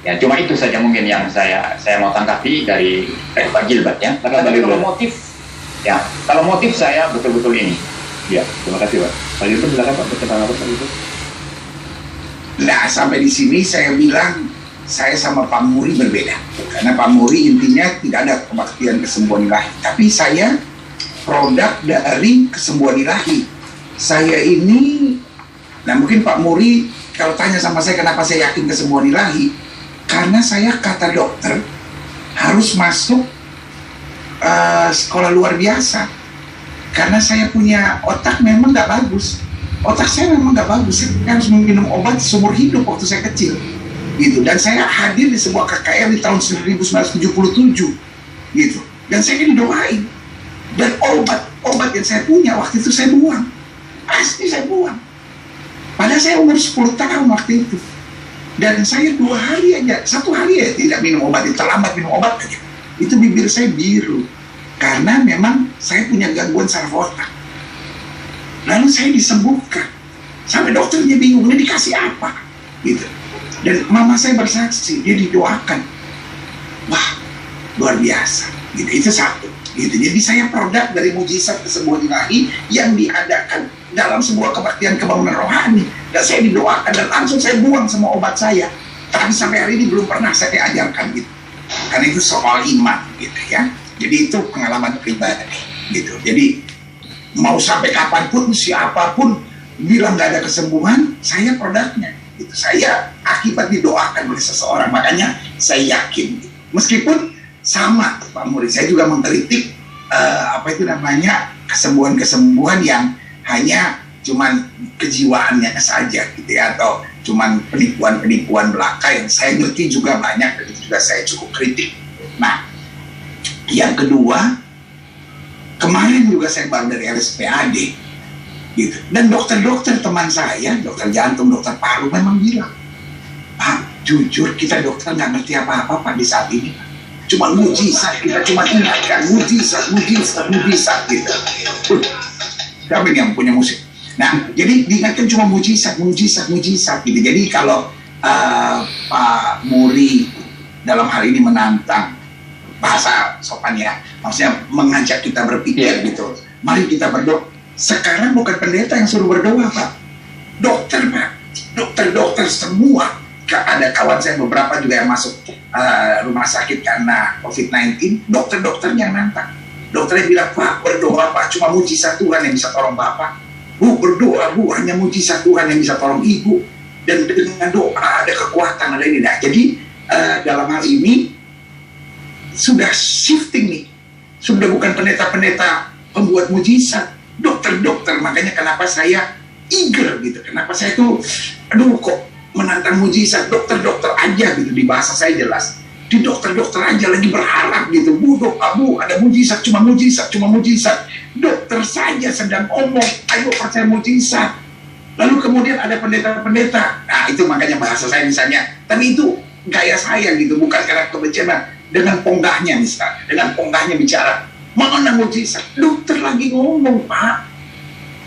Ya, cuma itu saja mungkin yang saya mau tangkapi dari Pak Gilbert ya. Tapi kalau motif saya betul-betul ini. Ya, terima kasih Pak. Pak Gilbert silakan Pak, berkata apa Pak Gilbert? Nah, sampai di sini saya bilang saya sama Pak Muri berbeda. Karena Pak Muri intinya tidak ada kebaktian kesembuhan ilahi. Tapi saya produk dari kesembuhan ilahi. Saya ini, nah mungkin Pak Muri kalau tanya sama saya kenapa saya yakin kesembuhan ilahi, karena saya kata dokter harus masuk sekolah luar biasa. Karena saya punya otak memang nggak bagus. Otak saya memang nggak bagus. Saya harus minum obat seumur hidup waktu saya kecil. Gitu. Dan saya hadir di sebuah KKR di tahun 1977. Gitu. Dan saya didoain. Dan obat yang saya punya waktu itu saya buang. Pasti saya buang. Padahal saya umur 10 tahun waktu itu. Dan saya 2 hari aja, 1 hari ya tidak minum obat, terlambat minum obat aja. Itu bibir saya biru. Karena memang saya punya gangguan saraf otak. Lalu saya disembuhkan. Sampai dokternya bingung, ini dikasih apa? Gitu. Dan mama saya bersaksi, dia didoakan. Wah, luar biasa. Gitu. Itu satu. Gitu. Jadi saya produk dari mujizat kesembuhan ilahi yang diadakan dalam sebuah kebaktian kebangunan rohani. Dan saya didoakan dan langsung saya buang semua obat saya. Tapi sampai hari ini belum pernah saya ajarkan gitu. Karena itu soal iman gitu ya. Jadi itu pengalaman pribadi gitu. Jadi mau sampai kapanpun siapapun bilang nggak ada kesembuhan, saya produknya. Gitu. Saya akibat didoakan oleh seseorang, makanya saya yakin. Gitu. Meskipun sama Pak Muri, saya juga mengkritik kesembuhan-kesembuhan yang hanya cuman kejiwaannya saja gitu ya, atau cuman penipuan-penipuan belaka yang saya ngerti juga banyak dan itu juga saya cukup kritik. Nah, yang kedua, kemarin juga saya baru dari RSPAD gitu, dan dokter-dokter teman saya, dokter jantung, dokter paru memang bilang, Pak, jujur kita dokter nggak ngerti apa-apa Pak di saat ini. Cuma mujizat, kita cuma ingatkan mujizat gitu. Siapa yang punya musik? Nah, jadi diingatkan cuma mujizat gitu. Jadi kalau Pak Muri dalam hal ini menantang, bahasa sopannya, maksudnya mengajak kita berpikir gitu. Mari kita berdoa. Sekarang bukan pendeta yang suruh berdoa Pak, dokter Pak, dokter semua. Ada kawan saya beberapa juga yang masuk rumah sakit karena COVID-19, dokter-dokternya yang nantang. Dokternya bilang, Pak, berdoa Pak, cuma mujizat Tuhan yang bisa tolong Bapak. Bu, berdoa Bu, hanya mujizat Tuhan yang bisa tolong Ibu. Dan dengan doa ada kekuatan, ada ini. Nah, jadi dalam hal ini sudah shifting nih. Sudah bukan pendeta-pendeta pembuat mujizat, dokter-dokter. Makanya kenapa saya eager gitu. Kenapa saya tuh, aduh kok menantang mujizat, dokter-dokter aja gitu, di bahasa saya jelas. Di dokter-dokter aja lagi berharap gitu, Bu, doa Bu, ada mujizat, cuma mujizat. Dokter saja sedang ngomong, ayo percaya mujizat. Lalu kemudian ada pendeta-pendeta. Nah, itu makanya bahasa saya misalnya, tapi itu gaya saya gitu, bukan karena kebencian. Dengan ponggahnya misalnya, dengan ponggahnya bicara, mana mujizat? Dokter lagi ngomong, Pak.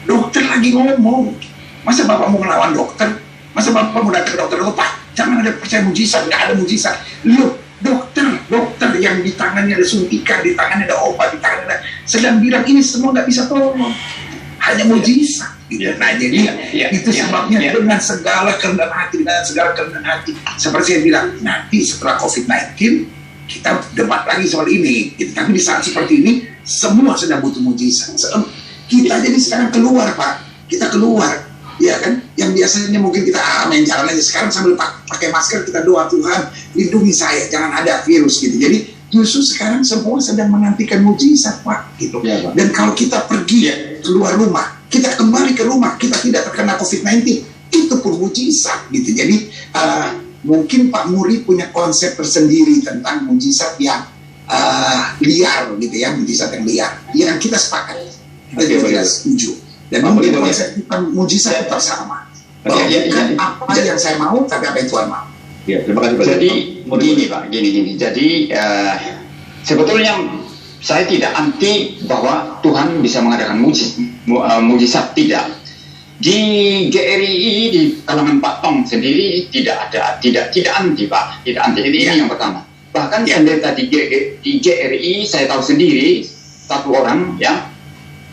Dokter lagi ngomong. Masa Bapak mau melawan dokter? Masa Bapak mau datang ke dokter, Pak, jangan ada percaya mujizat, nggak ada mujizat. Loh, dokter yang di tangannya ada suntikan, di tangannya ada obat, di tangannya ada, sedang bilang ini semua nggak bisa tolong, hanya mujizat. Gitu. Nah, jadi itu sebabnya dengan segala kerendahan hati, seperti saya bilang, nanti setelah COVID-19 kita debat lagi soal ini. Gitu. Tapi di saat seperti ini, semua sedang butuh mujizat. Kita jadi sekarang keluar, Pak, kita keluar. Ya kan, yang biasanya mungkin kita main jalan aja, sekarang sambil pakai masker kita doa, Tuhan lindungi saya, jangan ada virus gitu. Jadi justru sekarang semua sedang menantikan mujizat Pak gitu. Ya, Pak. Dan kalau kita pergi keluar rumah, kita kembali ke rumah, kita tidak terkena COVID-19, itu pun mujizat gitu. Jadi mungkin Pak Muri punya konsep tersendiri tentang mujizat yang liar gitu ya, mujizat yang liar, yang kita sepakat, kita juga setuju. Dan mungkin konsep mujizat tetap sama. Bukan apa yang saya mau, tapi apa yang Tuhan mau. Ya, terima kasih Pak. Jadi begini Pak, gini. Jadi sebetulnya saya tidak anti bahwa Tuhan bisa mengadakan mujizat, tidak. Di GRI di kalangan Pak Tong sendiri tidak anti Pak, tidak anti. Ini yang pertama. Bahkan pendeta di GRI saya tahu sendiri satu orang ya,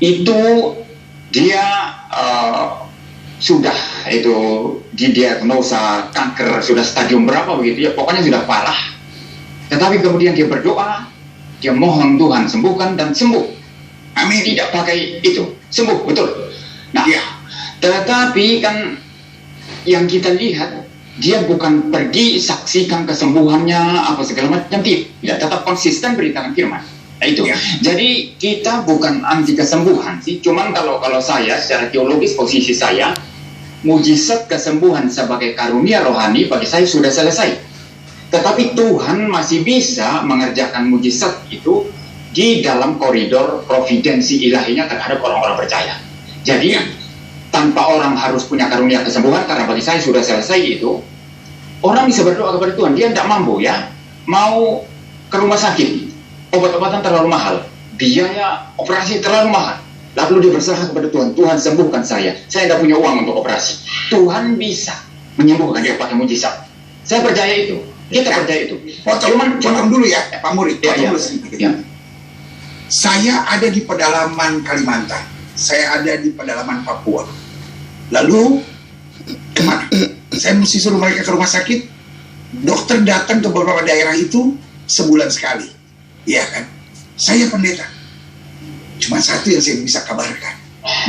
itu dia sudah itu didiagnosa kanker sudah stadium berapa begitu ya, pokoknya sudah parah. Tetapi kemudian dia berdoa, dia mohon Tuhan sembuhkan dan sembuh. Amin. Tidak pakai itu, sembuh betul. Nah, tetapi kan yang kita lihat, dia bukan pergi saksikan kesembuhannya apa segala macam, tidak, tetap konsisten beritakan firman. Nah, itu. Jadi kita bukan anti kesembuhan sih, cuman kalau saya secara teologis posisi saya, mujizat kesembuhan sebagai karunia rohani bagi saya sudah selesai. Tetapi Tuhan masih bisa mengerjakan mujizat itu di dalam koridor providensi ilahinya terhadap orang-orang percaya. Jadi tanpa orang harus punya karunia kesembuhan, karena bagi saya sudah selesai itu. Orang bisa berdoa kepada Tuhan, dia tidak mampu ya, mau ke rumah sakit, obat-obatan terlalu mahal, biaya operasi terlalu mahal, lalu dia berserah kepada Tuhan, Tuhan sembuhkan saya tidak punya uang untuk operasi. Tuhan bisa menyembuhkan dia pakai mujizat. Saya percaya itu, kita percaya itu. Potong dulu ya, Pak Murid. Saya ada di pedalaman Kalimantan, saya ada di pedalaman Papua. Lalu kemana? Saya mesti suruh mereka ke rumah sakit. Dokter datang ke beberapa daerah itu sebulan sekali. Iya kan? Saya pendeta. Cuma satu yang saya bisa kabarkan,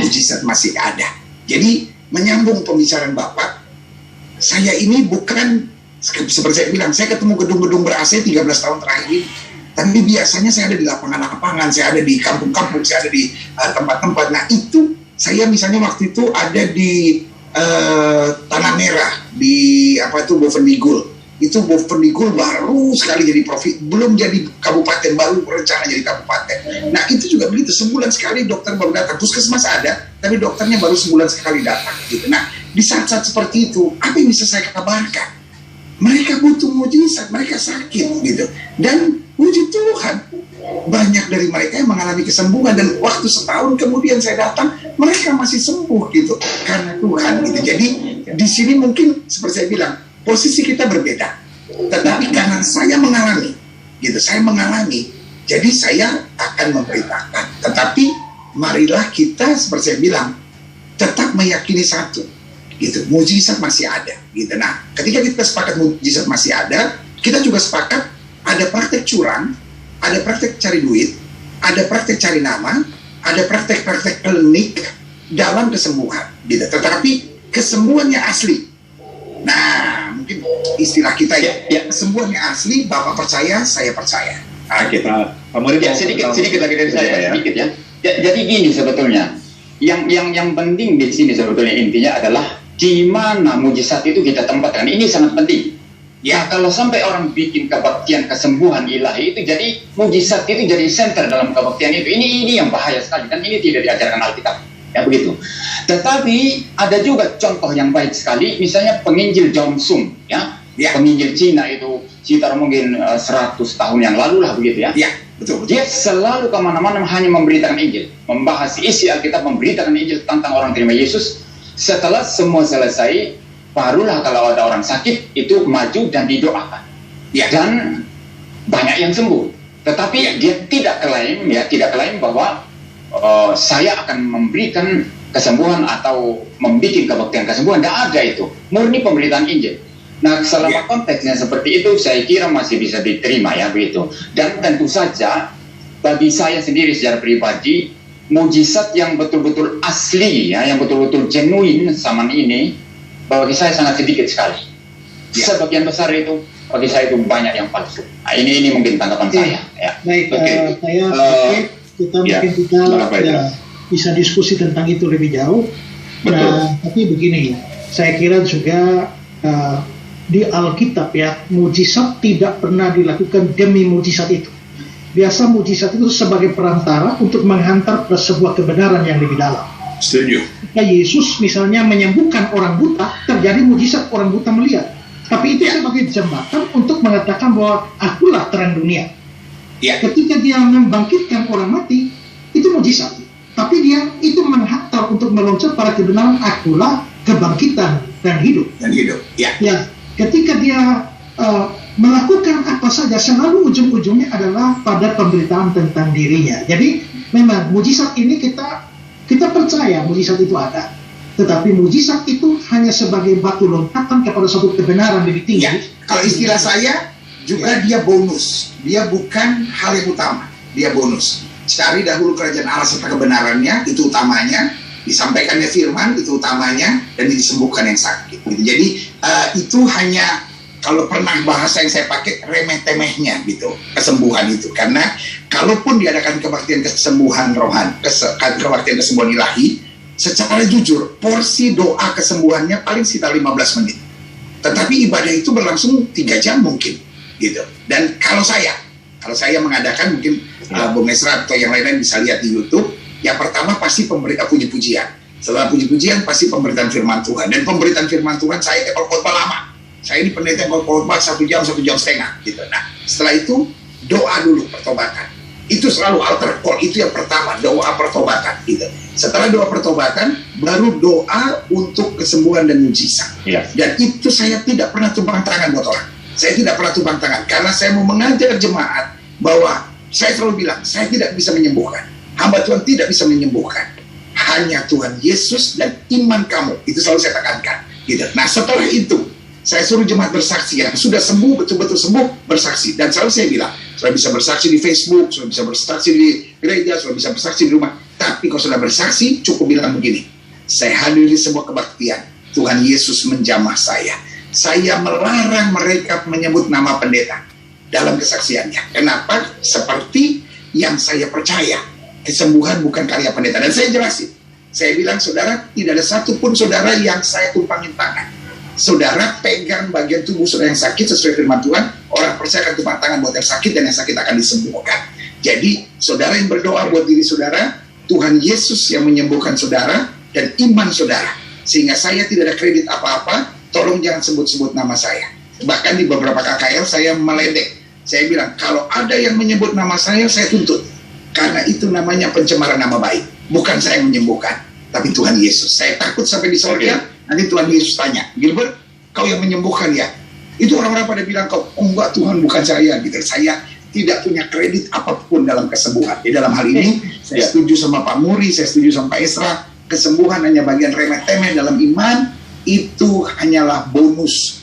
mujizat masih ada. Jadi menyambung pembicaraan Bapak, saya ini bukan seperti saya bilang, saya ketemu gedung-gedung ber-AC 13 tahun terakhir ini. Tapi biasanya saya ada di lapangan-lapangan, saya ada di kampung-kampung, saya ada di tempat-tempat. Nah itu, saya misalnya waktu itu ada di Tanah Merah, di Bovendigul. Itu Bovendigul baru sekali jadi belum jadi kabupaten, baru rencana jadi kabupaten. Nah itu juga begitu, sebulan sekali dokter baru datang. Puskesmas ada, tapi dokternya baru sebulan sekali datang. Gitu. Nah di saat-saat seperti itu, apa yang bisa saya kabarkan? Mereka butuh mujizat, mereka sakit gitu. Dan puji Tuhan, banyak dari mereka yang mengalami kesembuhan, dan waktu setahun kemudian saya datang, mereka masih sembuh gitu karena Tuhan gitu. Jadi di sini mungkin seperti saya bilang, posisi kita berbeda. Tetapi karena saya mengalami gitu, jadi saya akan memberitakan. Tetapi marilah kita seperti saya bilang, tetap meyakini satu gitu, mujizat masih ada gitu. Nah, ketika kita sepakat mujizat masih ada, kita juga sepakat ada praktek curang, ada praktek cari duit, ada praktek cari nama, ada praktek-praktek klinik dalam kesembuhan gitu. Tetapi kesembuhannya asli. Nah, mungkin istilah kita ya kesembuhannya asli, Bapak percaya, saya percaya. Nah, kita sedikit lagi dari saya, sedikit ya. Jadi gini sebetulnya, yang penting di sini sebetulnya intinya adalah di mana mujizat itu kita tempatkan. Ini sangat penting. Ya, kalau sampai orang bikin kebaktian kesembuhan ilahi itu jadi mujizat itu jadi center dalam kebaktian itu. Ini yang bahaya sekali, dan ini tidak diajarkan Alkitab. Ya begitu. Tetapi ada juga contoh yang baik sekali, misalnya penginjil Jongsung, ya. Penginjil Cina itu sekitar mungkin 100 tahun yang lalu lah begitu ya. Ya, betul. Dia selalu kemana-mana hanya memberitakan Injil, membahas isi Alkitab, memberitakan Injil tentang orang terima Yesus. Setelah semua selesai, barulah kalau ada orang sakit itu maju dan didoakan. Ya. Dan banyak yang sembuh. Tetapi dia tidak klaim bahwa saya akan memberikan kesembuhan atau membuat kebaktian kesembuhan. Tidak ada itu. Murni pemberitaan Injil. Nah, selama konteksnya seperti itu, saya kira masih bisa diterima ya begitu. Dan tentu saja bagi saya sendiri secara pribadi, mujizat yang betul-betul asli ya, yang betul-betul genuine zaman ini, bagi saya sangat sedikit sekali. Sebagian besar itu bagi saya itu banyak yang palsu. Nah, ini mungkin tanggapan saya. Ya. Baik, saya kita bisa diskusi tentang itu lebih jauh. Nah, tapi begini, saya kira juga di Alkitab ya, mujizat tidak pernah dilakukan demi mujizat itu. Biasa mujizat itu sebagai perantara untuk menghantar ke sebuah kebenaran yang lebih dalam. Setuju. Nah, Yesus misalnya menyembuhkan orang buta, terjadi mujizat, orang buta melihat. Tapi itu sebagai jembatan untuk mengatakan bahwa akulah terang dunia. Ketika dia membangkitkan orang mati, itu mujizat. tapi dia itu menghantar untuk meloncat pada kebenaran akulah kebangkitan dan hidup. Ya. Ya, ketika dia melakukan apa saja, selalu ujung-ujungnya adalah pada pemberitaan tentang dirinya. Jadi memang mujizat ini kita percaya mujizat itu ada, tetapi mujizat itu hanya sebagai batu lompatan kepada suatu kebenaran lebih tinggi. Ya, kalau istilah saya juga dia bonus, dia bukan hal yang utama, dia bonus. Cari dahulu kerajaan Allah serta kebenarannya, itu utamanya. Disampaikannya firman, itu utamanya, dan disembuhkan yang sakit. Gitu. Jadi itu hanya, kalau pernah bahasa yang saya pakai, remeh-temehnya gitu, kesembuhan itu. Karena kalaupun diadakan kebaktian kesembuhan rohani, kebaktian kesembuhan ilahi, secara jujur, porsi doa kesembuhannya paling sekitar 15 menit. Tetapi ibadah itu berlangsung 3 jam mungkin, gitu. Dan kalau saya mengadakan, mungkin Bung Esra atau yang lain-lain bisa lihat di YouTube, yang pertama pasti puji-pujian. Setelah puji-pujian pasti pemberitaan firman Tuhan. Dan pemberitaan firman Tuhan saya kalau khotbah lama. Saya ini pendeta yang khotbah 1 jam, 1 jam setengah gitu. Nah, setelah itu doa dulu pertobatan. Itu selalu altar call, itu yang pertama, doa pertobatan gitu. Setelah doa pertobatan baru doa untuk kesembuhan dan mujizat. Dan itu saya tidak pernah tumpang tangan buat orang. Saya tidak pernah tumpang tangan karena saya mau mengajar jemaat bahwa saya selalu bilang, saya tidak bisa menyembuhkan. Hamba Tuhan tidak bisa menyembuhkan. Hanya Tuhan Yesus dan iman kamu. Itu selalu saya tekankan. Gitu. Nah, setelah itu, saya suruh jemaat bersaksi. Yang sudah sembuh, betul-betul sembuh, bersaksi. Dan selalu saya bilang, sudah bisa bersaksi di Facebook, sudah bisa bersaksi di gereja, sudah bisa bersaksi di rumah. Tapi kalau sudah bersaksi, cukup bilang begini. Saya hadir di sebuah kebaktian. Tuhan Yesus menjamah saya. Saya melarang mereka menyebut nama pendeta dalam kesaksiannya. Kenapa? Seperti yang saya percaya. Kesembuhan bukan karya pendeta. Dan saya jelasin. Saya bilang, saudara, tidak ada satupun saudara yang saya tumpangin tangan. Saudara pegang bagian tubuh saudara yang sakit sesuai firman Tuhan. Orang percaya akan tumpang tangan buat yang sakit, dan yang sakit akan disembuhkan. Jadi, saudara yang berdoa buat diri saudara, Tuhan Yesus yang menyembuhkan saudara, dan iman saudara. Sehingga saya tidak ada kredit apa-apa, tolong jangan sebut-sebut nama saya. Bahkan di beberapa KKL saya meledek. Saya bilang, kalau ada yang menyebut nama saya tuntut. Karena itu namanya pencemaran nama baik. Bukan saya yang menyembuhkan, tapi Tuhan Yesus. Saya takut sampai di sorga, nanti Tuhan Yesus tanya, Gilbert, kau yang menyembuhkan ya? Itu orang-orang pada bilang, kau, enggak Tuhan, bukan saya. Gitu. Saya tidak punya kredit apapun dalam kesembuhan. Di dalam hal ini, saya setuju sama Pak Muri, saya setuju sama Pak Esra. Kesembuhan hanya bagian remeh-temeh dalam iman. Itu hanyalah bonus